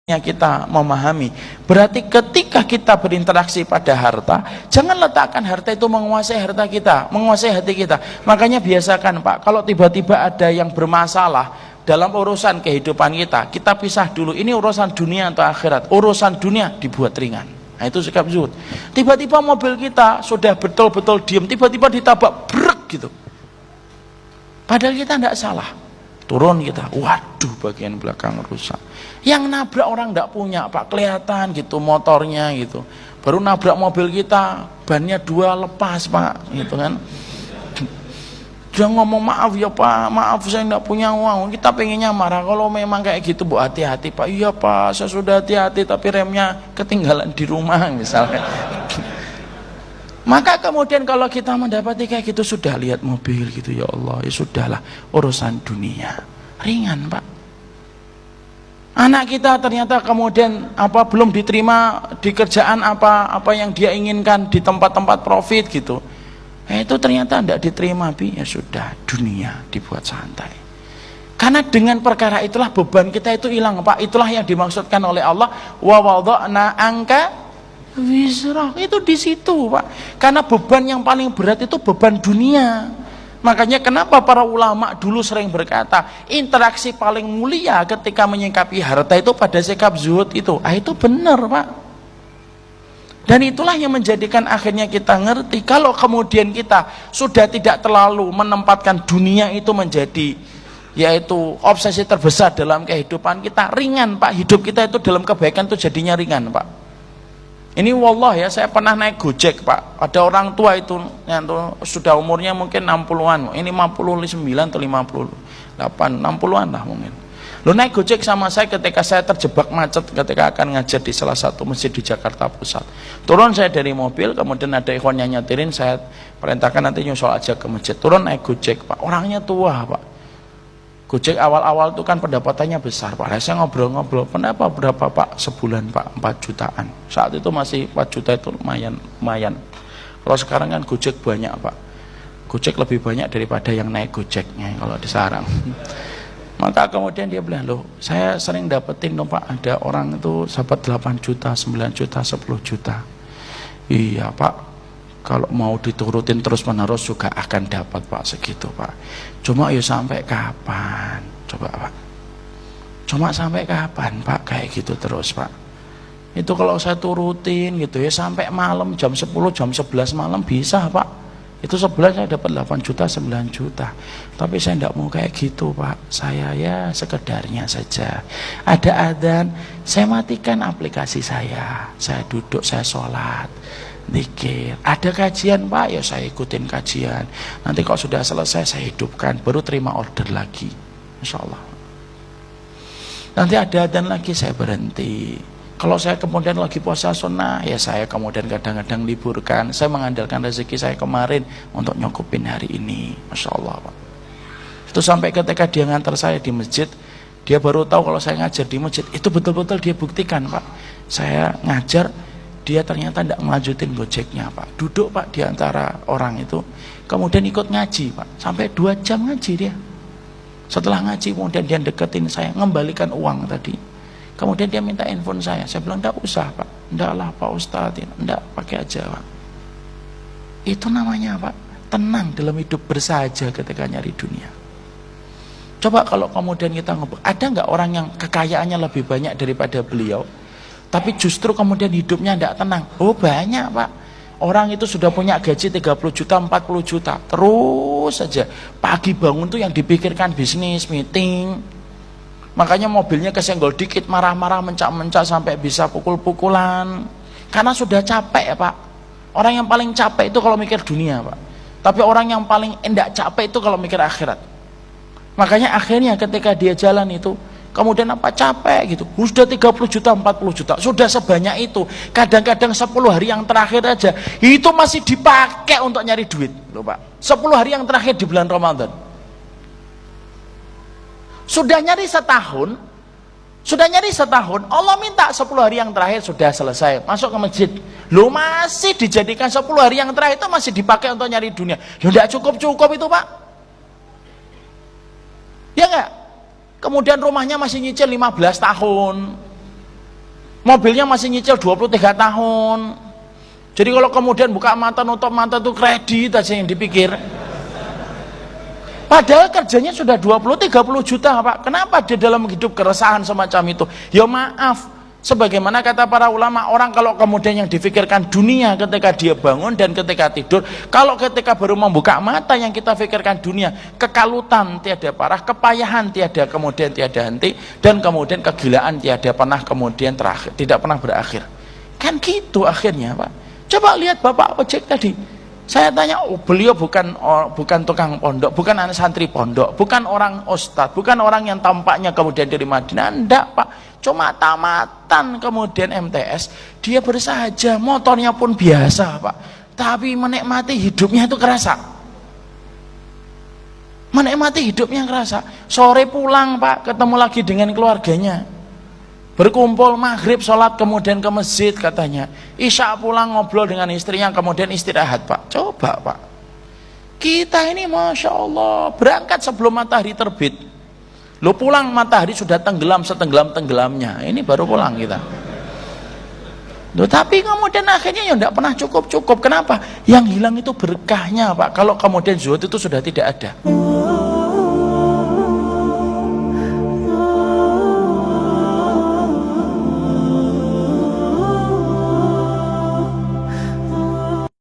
kita memahami. Berarti ketika kita berinteraksi pada harta, jangan letakkan harta itu menguasai harta kita, menguasai hati kita. Makanya biasakan Pak, kalau tiba-tiba ada yang bermasalah dalam urusan kehidupan kita, kita pisah dulu, ini urusan dunia atau akhirat. Urusan dunia dibuat ringan. Nah itu sikap zuhud. Tiba-tiba mobil kita sudah betul-betul diam, tiba-tiba ditabrak brek gitu, padahal kita tidak salah. Turun kita, waduh bagian belakang rusak. Yang nabrak orang tidak punya Pak, kelihatan gitu motornya gitu. Baru nabrak mobil kita, bannya 2 lepas Pak, gitu kan. Dia ngomong maaf ya Pak, maaf saya tidak punya uang. Kita pengennya marah, kalau memang kayak gitu Bu hati-hati Pak. Iya Pak, saya sudah hati-hati tapi remnya ketinggalan di rumah misalnya. Maka kemudian kalau kita mendapati kayak gitu, sudah lihat mobil gitu, ya Allah, ya sudahlah, urusan dunia ringan Pak. Anak kita ternyata kemudian belum diterima di kerjaan apa yang dia inginkan di tempat-tempat profit gitu, itu ternyata tidak diterima Bi, ya sudah, dunia dibuat santai. Karena dengan perkara itulah beban kita itu hilang Pak. Itulah yang dimaksudkan oleh Allah, wa wada'na angka wisrah, itu di situ Pak. Karena beban yang paling berat itu beban dunia. Makanya kenapa para ulama dulu sering berkata, interaksi paling mulia ketika menyikapi harta itu pada sikap zuhud itu. Itu benar Pak. Dan itulah yang menjadikan akhirnya kita ngerti, kalau kemudian kita sudah tidak terlalu menempatkan dunia itu menjadi yaitu obsesi terbesar dalam kehidupan kita, ringan Pak. Hidup kita itu dalam kebaikan itu jadinya ringan Pak. Ini wallah ya, saya pernah naik Gojek Pak. Ada orang tua itu yang sudah umurnya mungkin 60-an. Ini 59 atau 58, 60-an lah mungkin. Lo naik Gojek sama saya ketika saya terjebak macet ketika akan ngajar di salah satu masjid di Jakarta Pusat. Turun saya dari mobil, kemudian ada ikhwan yang nyetirin, saya perintahkan nanti nyusul aja ke masjid. Turun naik Gojek Pak. Orangnya tua Pak. Gojek awal-awal itu kan pendapatannya besar Pak. Saya ngobrol-ngobrol, kenapa berapa Pak sebulan Pak? 4 jutaan. Saat itu masih 4 juta itu lumayan. Kalau sekarang kan Gojek banyak Pak. Gojek lebih banyak daripada yang naik Gojeknya kalau di sarang. Maka kemudian dia bilang, loh saya sering dapetin dong Pak, ada orang itu dapat 8 juta, 9 juta, 10 juta. Iya Pak, kalau mau diturutin terus menerus juga akan dapat Pak segitu Pak. Cuma ya sampai kapan? Coba Pak. Cuma sampai kapan Pak kayak gitu terus Pak? Itu kalau saya turutin gitu ya sampai malam jam 10, jam 11 malam bisa Pak. Itu sebulan saya dapat 8 juta, 9 juta. Tapi saya tidak mau kayak gitu Pak. Saya ya sekedarnya saja. Ada adzan, saya matikan aplikasi saya. Saya duduk, saya sholat, zikir. Ada kajian Pak, ya saya ikutin kajian. Nanti kalau sudah selesai saya hidupkan, baru terima order lagi, insya Allah. Nanti ada adzan lagi saya berhenti. Kalau saya kemudian lagi puasa sunnah, ya saya kemudian kadang-kadang liburkan. Saya mengandalkan rezeki saya kemarin untuk nyukupin hari ini, masya Allah Pak. Itu sampai ketika dia ngantar saya di masjid, dia baru tahu kalau saya ngajar di masjid. Itu betul-betul dia buktikan Pak. Saya ngajar, dia ternyata tidak melanjutin Gojeknya Pak. Duduk Pak di antara orang itu, kemudian ikut ngaji Pak. Sampai 2 jam ngaji dia. Setelah ngaji kemudian dia deketin saya, ngembalikan uang tadi. Kemudian dia minta handphone saya bilang tidak usah Pak. Tidak lah Pak Ustadz, tidak, pakai aja Pak. Itu namanya Pak, tenang dalam hidup, bersahaja ketika nyari dunia. Coba kalau kemudian kita ngobrol, ada nggak orang yang kekayaannya lebih banyak daripada beliau, tapi justru kemudian hidupnya tidak tenang? Oh banyak Pak. Orang itu sudah punya gaji 30 juta, 40 juta, terus saja pagi bangun tuh yang dipikirkan bisnis, meeting. Makanya mobilnya kesenggol dikit marah-marah, mencak-mencak sampai bisa pukul-pukulan. Karena sudah capek ya Pak. Orang yang paling capek itu kalau mikir dunia Pak. Tapi orang yang paling enggak capek itu kalau mikir akhirat. Makanya akhirnya ketika dia jalan itu, kemudian apa capek gitu, sudah 30 juta, 40 juta, sudah sebanyak itu. Kadang-kadang 10 hari yang terakhir aja itu masih dipakai untuk nyari duit loh Pak. 10 hari yang terakhir di bulan Ramadan. Sudah nyari setahun, Allah minta 10 hari yang terakhir sudah selesai, masuk ke masjid. Lo masih dijadikan 10 hari yang terakhir itu masih dipakai untuk nyari dunia. Ya enggak cukup-cukup itu Pak. Ya enggak? Kemudian rumahnya masih nyicil 15 tahun. mobilnya masih nyicil 23 tahun. Jadi kalau kemudian buka mata nutup mata itu kredit aja yang dipikir. Padahal kerjanya sudah 20-30 juta Pak. Kenapa dia dalam hidup keresahan semacam itu? Ya maaf, sebagaimana kata para ulama, orang kalau kemudian yang difikirkan dunia ketika dia bangun dan ketika tidur, kalau ketika baru membuka mata yang kita fikirkan dunia, kekalutan tiada parah, kepayahan tiada kemudian tiada henti, dan kemudian kegilaan tiada pernah kemudian terakhir, tidak pernah berakhir. Kan gitu akhirnya Pak. Coba lihat Bapak ojek tadi. Saya tanya, beliau bukan tukang pondok, bukan anak santri pondok, bukan orang ustadz, bukan orang yang tampaknya kemudian dari Madinah, enggak Pak, cuma tamatan kemudian MTS, dia bersahaja, motornya pun biasa Pak, tapi menikmati hidupnya itu kerasa, menikmati hidupnya kerasa. Sore pulang Pak, ketemu lagi dengan keluarganya, berkumpul maghrib, sholat, kemudian ke masjid katanya, isya pulang ngobrol dengan istrinya, kemudian istirahat Pak. Coba Pak, kita ini Masya Allah berangkat sebelum matahari terbit, lo pulang matahari sudah tenggelam setenggelam-tenggelamnya, ini baru pulang kita. Loh, tapi kemudian akhirnya ya tidak pernah cukup. Kenapa? Yang hilang itu berkahnya Pak, kalau kemudian zuhud itu sudah tidak ada.